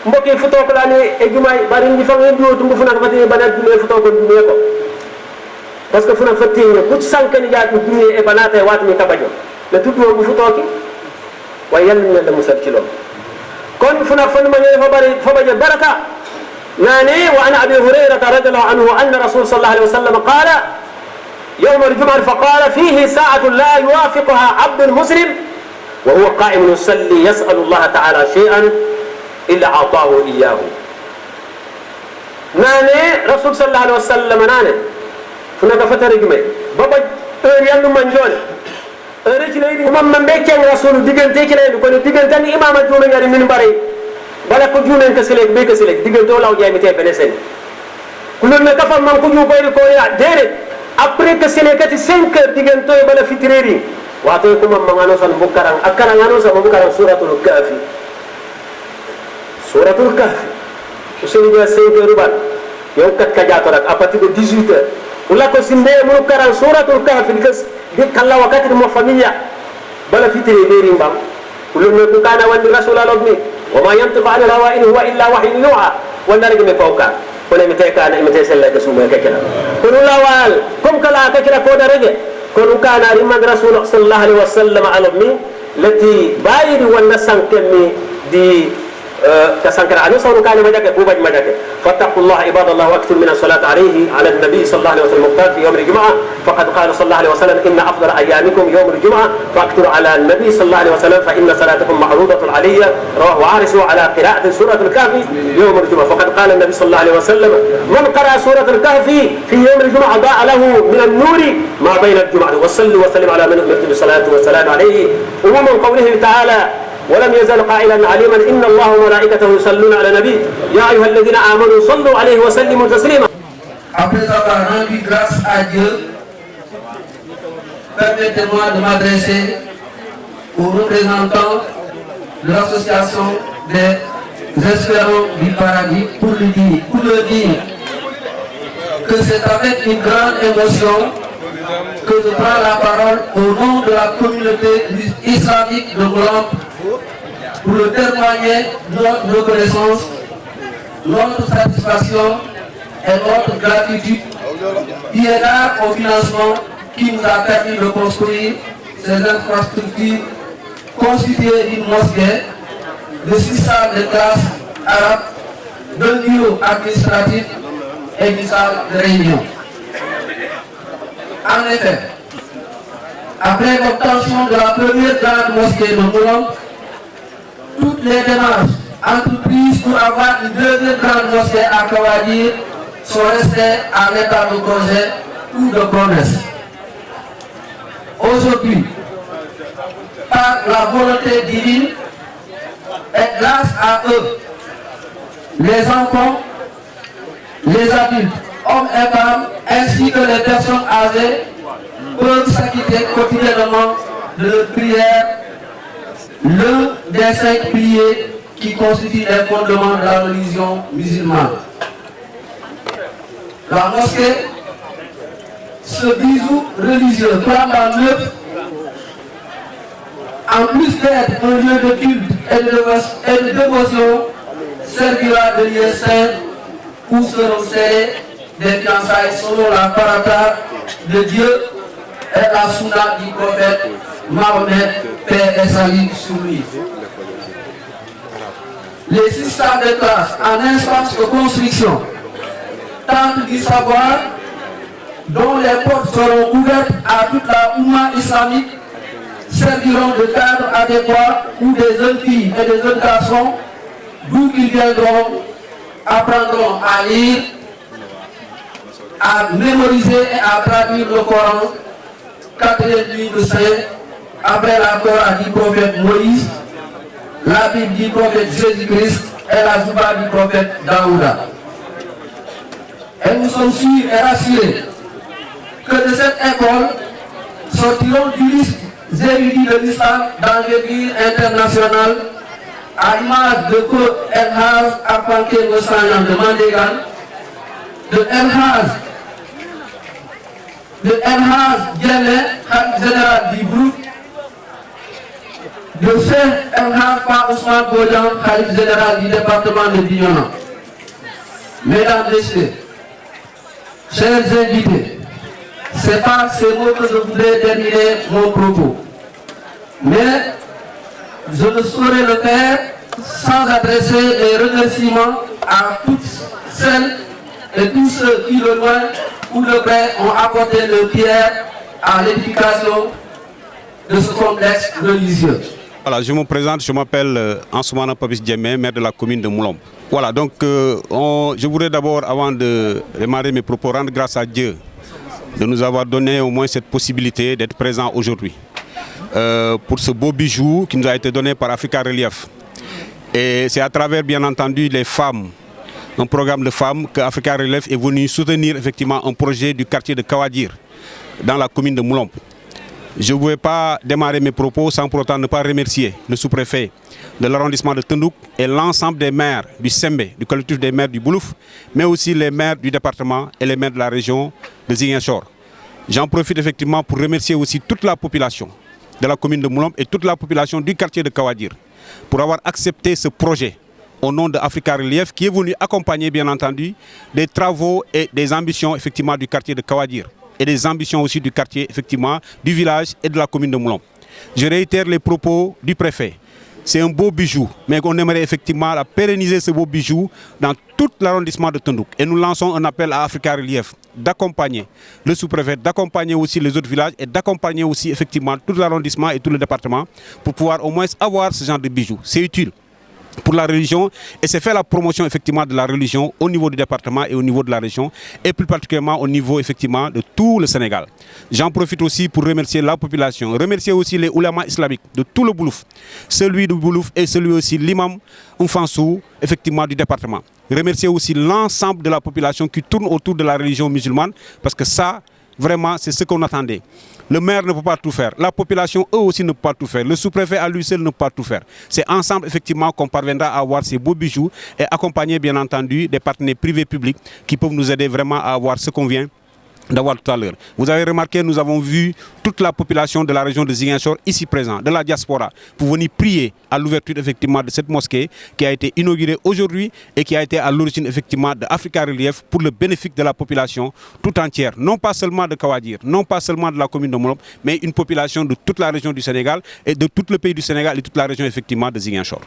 mbokk yi futoo ko laani e jumaay bari ndi fa ngeen duwo tumbu funak fati bana jume futoo ko dume ko parce que funak fati ne ku sankani jaat mu dume e banata e watmi kabajo le tuddo bu futoo ki wa yalla ne musal ci lool kon funak fan ma ne fa bari fa baje baraka يعني وعن أبي هريرة رضي الله عنه أن رسول صلى الله عليه وسلم قال يوم الجمعة فقال فيه ساعة لا يوافقها عبد مسلم وهو قائم يصلي يسأل الله تعالى شيئا إلا أعطاه إياه ناني رسول صلى الله عليه وسلم ناني فنك فتر جمعي بابا يلو منجون رجلي من بيكين رسول ديجن تيكي كون ديجن تاني إمام الجمعة يعني من بري bala ko juunen ka selek be ka selek diggante law jaay mi te bene sen ku non ne kafal man ko ñu bayri ko ya dere après que selekati 5 heures diggante bala fitreri wato ko man ngano san bukaran akara ngano sa bukaran suratul kahfi useni ja 5 heures ban yow kat ka jaato rak à partir de 18 heures wala ko simbe mu karan suratul kahfi di kala wakati mo famille bala fitreri beri mbam ku non ne ko kana wandi rasulullah ni وما ينطق عن الهوى إن هو إلا وحي يوحى والنار من فوقها ولا متى متى سلا كسوما ككلا كل وال كم كلا ككلا كودا رجع كل كان رمان رسول صلى الله عليه وسلم على مين التي باير والنسان كمي دي كسانكر عنه صار كان مجاك بوبج مجاك فاتقوا الله عباد الله واكثر من الصلاة عليه على النبي صلى الله عليه وسلم في يوم الجمعة فقد قال صلى الله عليه وسلم إن أفضل أيامكم يوم الجمعة فاكثروا على النبي صلى الله عليه وسلم فإن صلاتكم معروضة علي رواه عارس على قراءة سورة الكهف يوم الجمعة فقد قال النبي صلى الله عليه وسلم من قرأ سورة الكهف في يوم الجمعة ضاع له من النور ما بين الجمعة وصلوا وسلم على من أمرت بالصلاة والسلام عليه ومن قوله تعالى ولم يزل قائلا عليما إن الله وملائكته يصلون على النبي يا أيها الذين آمنوا صلوا عليه وسلموا تسليما. Après avoir rendu grâce à Dieu, permettez-moi de m'adresser aux représentants de l'association des espérants du paradis pour leur dire que c'est avec une grande émotion que je prends la parole au nom de la communauté islamique de Goulamp pour le témoigner notre reconnaissance, notre satisfaction et notre gratitude qui est là au financement qui nous a permis de construire ces infrastructures constituées d'une mosquée, de 6 salles de classe arabes, d'un bureau administratif et d'une salle de réunion. En effet, après l'obtention de la première grande mosquée de Goulamp, toutes les démarches entreprises pour avoir une deuxième grande mosquée à Kawadir sont restées à l'état de projet ou de promesse. Aujourd'hui, par la volonté divine et grâce à eux, les enfants, les adultes, hommes et femmes, ainsi que les personnes âgées peuvent s'acquitter quotidiennement de leur prière, l'un des 5 piliers qui constituent les fondements de la religion musulmane. La mosquée, ce bijou religieux flambant neuf, en plus d'être un lieu de culte et de dévotion, servira de lieu saint où seront scellées des fiançailles selon la parata de Dieu et la sunna du prophète Mahomet, paix et salut sur lui. Les 6 salles de classe en instance de construction, temple du savoir, dont les portes seront ouvertes à toute la Oumma islamique, serviront de cadre adéquat où des jeunes filles et des jeunes garçons, d'où qu'ils viendront, apprendront à lire, à mémoriser et à traduire le Coran, 4e livre saint, après la Torah du prophète Moïse, la Bible du prophète Jésus-Christ et la Zouba du prophète Daouda. Et nous sommes sûrs et rassurés que de cette école sortiront juristes érudits de l'islam d'envergure internationale, à l'image de Claude Elhaz Arpanké Mossayan de Mandégan, de Elhaz Dialé, général du groupe, le Cheikh El Hadj Ousmane Bodian, Khalif général du département de Bignona. Mesdames, Messieurs, chers invités, c'est par ces mots que je voulais terminer mon propos. Mais je ne saurais le faire sans adresser des remerciements à toutes celles et tous ceux qui, de loin ou de près, ont apporté leur pierre à l'édification de ce complexe religieux. Voilà, je me présente, je m'appelle Ansoumana Papis Diémé, maire de la commune de Moulombe. Voilà, donc je voudrais d'abord, avant de démarrer mes propos, rendre grâce à Dieu de nous avoir donné au moins cette possibilité d'être présent aujourd'hui pour ce beau bijou qui nous a été donné par Africa Relief. Et c'est à travers, bien entendu, les femmes, un programme de femmes, que Africa Relief est venu soutenir effectivement un projet du quartier de Kawadir dans la commune de Moulombe. Je ne voulais pas démarrer mes propos sans pour autant ne pas remercier le sous-préfet de l'arrondissement de Tendouk et l'ensemble des maires du Sembe, du collectif des maires du Boulouf, mais aussi les maires du département et les maires de la région de Ziguinchor. J'en profite effectivement pour remercier aussi toute la population de la commune de Moulombe et toute la population du quartier de Kawadir pour avoir accepté ce projet au nom de Africa Relief qui est venu accompagner bien entendu des travaux et des ambitions effectivement du quartier de Kawadir et des ambitions aussi du quartier effectivement du village et de la commune de Moulombe. Je réitère les propos du préfet. C'est un beau bijou, mais on aimerait effectivement pérenniser ce beau bijou dans tout l'arrondissement de Tendouk. Et nous lançons un appel à Africa Relief d'accompagner le sous-préfet, d'accompagner aussi les autres villages et d'accompagner aussi effectivement tout l'arrondissement et tout le département pour pouvoir au moins avoir ce genre de bijoux. C'est utile pour la religion et c'est faire la promotion effectivement de la religion au niveau du département et au niveau de la région et plus particulièrement au niveau effectivement de tout le Sénégal. J'en profite aussi pour remercier la population, remercier aussi les oulémas islamiques de tout le Boulouf, celui du Boulouf et celui aussi l'imam Oumfansou effectivement du département. Remercier aussi l'ensemble de la population qui tourne autour de la religion musulmane parce que ça vraiment c'est ce qu'on attendait. Le maire ne peut pas tout faire, la population eux aussi ne peut pas tout faire, le sous-préfet à lui seul ne peut pas tout faire. C'est ensemble effectivement qu'on parviendra à avoir ces beaux bijoux et accompagner bien entendu des partenaires privés publics qui peuvent nous aider vraiment à avoir ce qu'on vient d'avoir tout à l'heure. Vous avez remarqué, nous avons vu toute la population de la région de Ziguinchor ici présent, de la diaspora, pour venir prier à l'ouverture effectivement de cette mosquée qui a été inaugurée aujourd'hui et qui a été à l'origine effectivement de Africa Relief pour le bénéfice de la population tout entière, non pas seulement de Kawadir, non pas seulement de la commune de Moulombe, mais une population de toute la région du Sénégal et de tout le pays du Sénégal et toute la région effectivement de Ziguinchor.